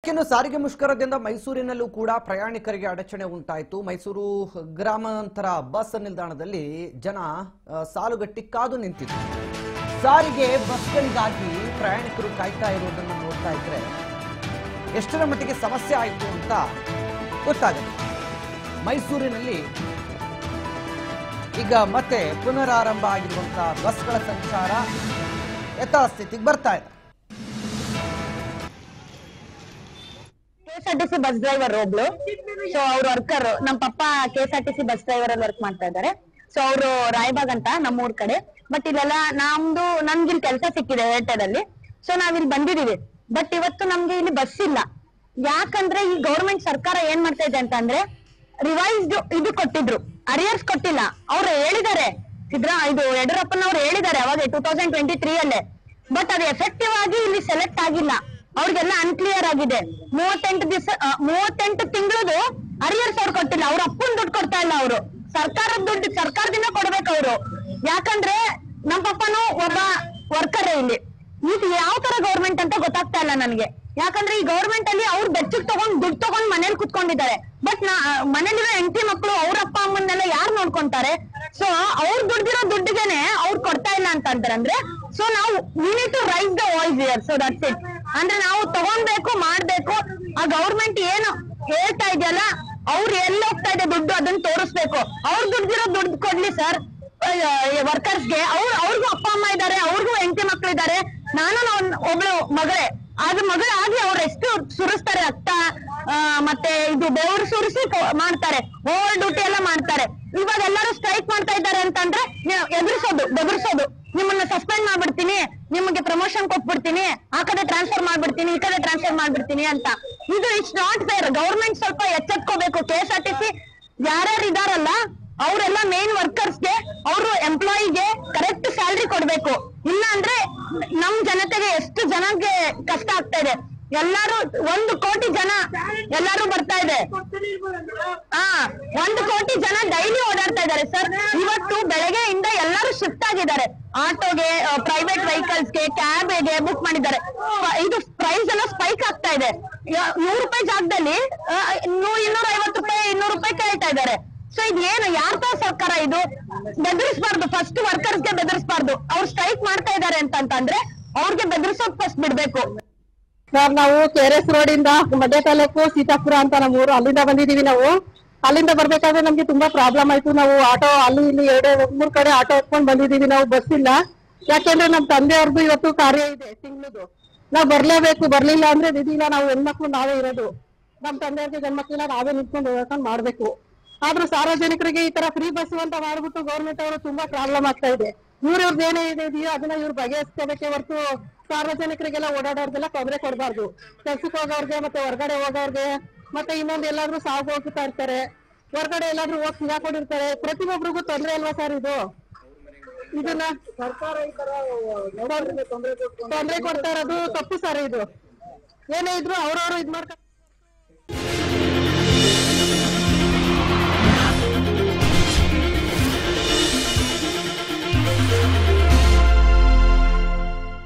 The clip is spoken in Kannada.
ಇನ್ನು ಸಾರಿಗೆ ಮುಷ್ಕರದಿಂದ ಮೈಸೂರಿನಲ್ಲೂ ಕೂಡ ಪ್ರಯಾಣಿಕರಿಗೆ ಅಡಚಣೆ ಉಂಟಾಯಿತು. ಮೈಸೂರು ಗ್ರಾಮಾಂತರ ಬಸ್ ನಿಲ್ದಾಣದಲ್ಲಿ ಜನ ಸಾಲುಗಟ್ಟಿ ಕಾದು ನಿಂತಿದ್ರು. ಸಾರಿಗೆ ಬಸ್ಗಳಿಗಾಗಿ ಪ್ರಯಾಣಿಕರು ಕಾಯ್ತಾ ಇರುವುದನ್ನು ನೋಡ್ತಾ ಇದ್ರೆ ಎಷ್ಟರ ಮಟ್ಟಿಗೆ ಸಮಸ್ಯೆ ಆಯಿತು ಅಂತ ಗೊತ್ತಾಗುತ್ತೆ. ಮೈಸೂರಿನಲ್ಲಿ ಈಗ ಮತ್ತೆ ಪುನರಾರಂಭ ಆಗಿರುವಂತಹ ಬಸ್ಗಳ ಸಂಚಾರ ಯಥಾಸ್ಥಿತಿಗೆ ಬರ್ತಾ ಇದೆ. ಕೆಎಸ್ಆರ್ಟಿಸಿ ಬಸ್ ಡ್ರೈವರ್ ಒಬ್ಳು, ಸೊ ಅವ್ರ ವರ್ಕರ್, ನಮ್ ಪಪ್ಪ ಕೆಎಸ್ಆರ್ಟಿಸಿ ಬಸ್ ಡ್ರೈವರ್ ಅಲ್ಲಿ ವರ್ಕ್ ಮಾಡ್ತಾ ಇದ್ದಾರೆ. ಸೊ ಅವರು ರಾಯಬಾಗ್ ಅಂತ ನಮ್ಮೂರ್ ಕಡೆ. ಬಟ್ ಇಲ್ಲೆಲ್ಲ ನನ್ಗಿಲ್ ಕೆಲಸ ಸಿಕ್ಕಿದೆ ಏರ್ಟೆಲ್ ಅಲ್ಲಿ. ಸೊ ನಾವಿಲ್ಲಿ ಬಂದಿದೀವಿ. ಬಟ್ ಇವತ್ತು ನಮ್ಗೆ ಇಲ್ಲಿ ಬಸ್ ಇಲ್ಲ. ಯಾಕಂದ್ರೆ ಈ ಗೌರ್ಮೆಂಟ್ ಸರ್ಕಾರ ಏನ್ ಮಾಡ್ತಾ ಇದೆ ಅಂತಂದ್ರೆ ರಿವೈಸ್ಡ್ ಇದು ಕೊಟ್ಟಿದ್ರು, ಅರಿಯರ್ಸ್ ಕೊಟ್ಟಿಲ್ಲ. ಅವ್ರು ಹೇಳಿದ್ದಾರೆ, ಇದು ಯಡಿಯೂರಪ್ಪನವ್ರು ಹೇಳಿದ್ದಾರೆ ಅವಾಗ 2023 ಅಲ್ಲೇ. ಬಟ್ ಅದು ಎಫೆಕ್ಟಿವ್ ಆಗಿ ಇಲ್ಲಿ ಸೆಲೆಕ್ಟ್ ಆಗಿಲ್ಲ. ಅವ್ರಿಗೆಲ್ಲ ಅನ್ಕ್ಲಿಯರ್ ಆಗಿದೆ. 38 ತಿಂಗಳದು ಅರಿಯರ್ಸ್ ಅವ್ರು ಕೊಟ್ಟಿಲ್ಲ. ಅವ್ರ ಅಪ್ಪನ್ ದುಡ್ಡು ಕೊಡ್ತಾ ಇಲ್ಲ. ಅವರು ಸರ್ಕಾರದ ದುಡ್ಡು ಸರ್ಕಾರದಿಂದ ಕೊಡ್ಬೇಕು ಅವರು. ಯಾಕಂದ್ರೆ ನಮ್ ಪಪ್ಪನು ಒಬ್ಬ ವರ್ಕರ್ ಇಲ್ಲಿ. ಇದು ಯಾವ ತರ ಗೌರ್ಮೆಂಟ್ ಅಂತ ಗೊತ್ತಾಗ್ತಾ ಇಲ್ಲ ನನ್ಗೆ. ಯಾಕಂದ್ರೆ ಈ ಗೌರ್ಮೆಂಟ್ ಅಲ್ಲಿ ಅವ್ರು ಬೆಚ್ಚಕ್ ದುಡ್ಡು ತಗೊಂಡ್ ಮನೇಲಿ ಕುತ್ಕೊಂಡಿದ್ದಾರೆ. ಬಟ್ ಮನೇಲಿರೋ ಹೆಂಡತಿ ಮಕ್ಕಳು ಅವ್ರ ಅಪ್ಪ ಅಮ್ಮನ್ನೆಲ್ಲ ಯಾರು ನೋಡ್ಕೊಂತಾರೆ? ಸೊ ಅವ್ರು ದುಡ್ಡಿರೋ ದುಡ್ಡಿಗೆನೆ ಅವ್ರು ಕೊಡ್ತಾ ಇಲ್ಲ ಅಂತ ಅಂತಾರೆ. ಅಂದ್ರೆ ಸೊ ನಾವು we need to raise the voice here. So that's it. ಅಂದ್ರೆ ನಾವು ತಗೊಂಡ್ಬೇಕು, ಮಾಡ್ಬೇಕು. ಆ ಗೌರ್ಮೆಂಟ್ ಏನು ಹೇಳ್ತಾ ಇದೆಯಲ್ಲ, ಅವ್ರು ಎಲ್ಲಿ ಹೋಗ್ತಾ ಇದೆ ದುಡ್ಡು ಅದನ್ನ ತೋರಿಸ್ಬೇಕು. ಅವ್ರು ದುಡ್ಡಿರೋ ದುಡ್ಡು ಕೊಡ್ಲಿ ಸರ್ ವರ್ಕರ್ಸ್ಗೆ. ಅವ್ರಿಗೂ ಅಪ್ಪ ಅಮ್ಮ ಇದ್ದಾರೆ, ಅವ್ರಿಗೂ ಹೆಂಡತಿ ಮಕ್ಳು ಇದ್ದಾರೆ. ನಾನು ಒಬ್ಳು ಮಗಳೇ, ಅದು ಮಗಳಾಗಿ ಅವ್ರು ಎಷ್ಟು ಸುರಿಸ್ತಾರೆ ರಕ್ತ, ಮತ್ತೆ ಇದು ಬೆವರು ಸುರಿಸಿ ಮಾಡ್ತಾರೆ, ಓವರ್ ಡ್ಯೂಟಿ ಎಲ್ಲ ಮಾಡ್ತಾರೆ. ಇವಾಗ ಎಲ್ಲರೂ ಸ್ಟ್ರೈಕ್ ಮಾಡ್ತಾ ಇದ್ದಾರೆ ಅಂತಂದ್ರೆ ಬೆದರ್ಸೋದು, ನಿಮ್ಮನ್ನ ಸಸ್ಪೆಂಡ್ ಮಾಡ್ಬಿಡ್ತೀನಿ, ನಿಮಗೆ ಪ್ರಮೋಷನ್ ಕೊಟ್ಬಿಡ್ತೀನಿ, ಆ ಕಡೆ ಟ್ರಾನ್ಸ್ಫರ್ ಮಾಡ್ಬಿಡ್ತೀನಿ, ಈ ಕಡೆ ಟ್ರಾನ್ಸ್ಫರ್ ಮಾಡ್ಬಿಡ್ತೀನಿ ಅಂತ. ಇದು ಇಟ್ಸ್ ನಾಟ್ ಫೇರ್. ಗೌರ್ಮೆಂಟ್ ಸ್ವಲ್ಪ ಎಚ್ಚೆತ್ಕೋಬೇಕು. ಕೆಎಸ್ಆರ್ಟಿಸಿ ಯಾರ್ಯಾರು ಇದಾರಲ್ಲ ಅವರೆಲ್ಲ ಮೇನ್ ವರ್ಕರ್ಸ್ಗೆ, ಅವರು ಎಂಪ್ಲಾಯಿಗೆ ಕರೆಕ್ಟ್ ಸ್ಯಾಲ್ರಿ ಕೊಡ್ಬೇಕು. ಇಲ್ಲ ಅಂದ್ರೆ ನಮ್ ಜನತೆಗೆ ಎಷ್ಟು ಜನಕ್ಕೆ ಕಷ್ಟ ಆಗ್ತಾ ಇದೆ. ಎಲ್ಲಾರು 1 ಕೋಟಿ ಜನ ಎಲ್ಲಾರು ಬರ್ತಾ ಇದೆ. 1 ಕೋಟಿ ಜನ ಡೈಲಿ ಓಡಾಡ್ತಾ ಇದ್ದಾರೆ ಸರ್. ಇವತ್ತು ಬೆಳಗ್ಗೆಯಿಂದ ಎಲ್ಲರೂ ಶಿಫ್ಟ್ ಆಗಿದ್ದಾರೆ. ಆಟೋಗೆ, ಪ್ರೈವೇಟ್ ವೆಹಿಕಲ್ಸ್ಗೆ, ಕ್ಯಾಬ್ಗೆ ಬುಕ್ ಮಾಡಿದ್ದಾರೆ. ಇದು ಪ್ರೈಸ್ ಎಲ್ಲ ಸ್ಪೈಕ್ ಆಗ್ತಾ ಇದೆ. 100 ರೂಪಾಯಿ ಜಾಗದಲ್ಲಿ 250 ರೂಪಾಯಿ 200 ರೂಪಾಯಿ ಕೇಳ್ತಾ ಇದ್ದಾರೆ. ಸೊ ಇದೇನು ಯಾರ ಸರ್ಕಾರ ಇದು? ಬೆದರಿಸಬಾರ್ದು. ಫಸ್ಟ್ ವರ್ಕರ್ಸ್ಗೆ ಬೆದರಿಸಬಾರ್ದು. ಅವ್ರು ಸ್ಟ್ರೈಕ್ ಮಾಡ್ತಾ ಇದ್ದಾರೆ ಅಂತಂದ್ರೆ ಅವ್ರಿಗೆ ಬೆದರಿಸೋದ್ ಫಸ್ಟ್ ಬಿಡ್ಬೇಕು. ಸರ್, ನಾವು ಕೆಆರ್ಎಸ್ ರೋಡ್ ಇಂದ ಮಧ್ಯ ತಾಲೂಕು ಸೀತಾಪುರ ಅಂತ ನಮ್ಮ ಊರು, ಅಲ್ಲಿಂದ ಬಂದಿದೀವಿ. ನಾವು ಅಲ್ಲಿಂದ ಬರ್ಬೇಕಾದ್ರೆ ನಮ್ಗೆ ತುಂಬಾ ಪ್ರಾಬ್ಲಮ್ ಆಯ್ತು. ನಾವು ಆಟೋ ಅಲ್ಲಿ ಇಲ್ಲಿ 2-3 ಕಡೆ ಆಟೋ ಹತ್ಕೊಂಡ್ ಬಂದಿದೀವಿ. ನಾವು ಬಸ್ ಇಲ್ಲ. ಯಾಕೆಂದ್ರೆ ನಮ್ ತಂದೆಯವ್ರದ್ದು ಇವತ್ತು ಕಾರ್ಯ ಇದೆ ತಿಂಗಳದು. ನಾವ್ ಬರ್ಲೇಬೇಕು. ಬರ್ಲಿಲ್ಲ ಅಂದ್ರೆ ನಿಧಿಲ್ಲ. ನಾವು ಹೆಣ್ಮಕ್ಳು ನಾವೇ ಇರೋದು. ನಮ್ ತಂದೆಯವ್ರಿಗೆ ಗಂಡ್ಮಕ್ಳಿಲ್ಲ. ನಾವೇ ನಿಂತ್ಕೊಂಡು ಹೋಗ್ಕೊಂಡು ಮಾಡ್ಬೇಕು. ಆದ್ರೂ ಸಾರ್ವಜನಿಕರಿಗೆ ಈ ತರ ಫ್ರೀ ಬಸ್ ಅಂತ ಮಾಡ್ಬಿಟ್ಟು ಗೌರ್ಮೆಂಟ್ ಅವರು ತುಂಬಾ ಪ್ರಾಬ್ಲಮ್ ಆಗ್ತಾ ಇದೆ. ಇವ್ರವ್ರದ್ದು ಏನೇ ಇದೆಯೋ ಅದನ್ನ ಇವ್ರು ಬಗೆಹರಿಸ್ಕೋಬೇಕೆ ಹೊರತು ಸಾರ್ವಜನಿಕರಿಗೆಲ್ಲ ಓಡಾಡೋರ್ಗೆಲ್ಲ ತೊಂದರೆ ಕೊಡಬಾರ್ದು. ಕೆಲ್ಸಕ್ಕೆ ಹೋಗೋರ್ಗೆ, ಮತ್ತೆ ಹೊರಗಡೆ ಹೋಗೋರ್ಗೆ, ಮತ್ತೆ ಇನ್ನೊಂದು ಎಲ್ಲಾದ್ರೂ ಸಾವು ಹೋಗ್ತಾ ಇರ್ತಾರೆ, ಹೊರಗಡೆ ಎಲ್ಲಾದ್ರೂ ಹೋಗಿ ಸಿಗಾಕೊಂಡಿರ್ತಾರೆ. ಪ್ರತಿಯೊಬ್ಬರಿಗೂ ತೊಂದರೆ ಅಲ್ವಾ ಸರ್ ಇದು? ಇದನ್ನ ಸರ್ಕಾರ ಈ ತರ ತೊಂದರೆ ಕೊಡ್ತಾ ಇರೋದು ತಪ್ಪು ಸರ್. ಇದು ಏನೇ ಇದ್ರು ಅವ್ರವ್ರು ಇದ್ ಮಾಡ್ತಾರೆ.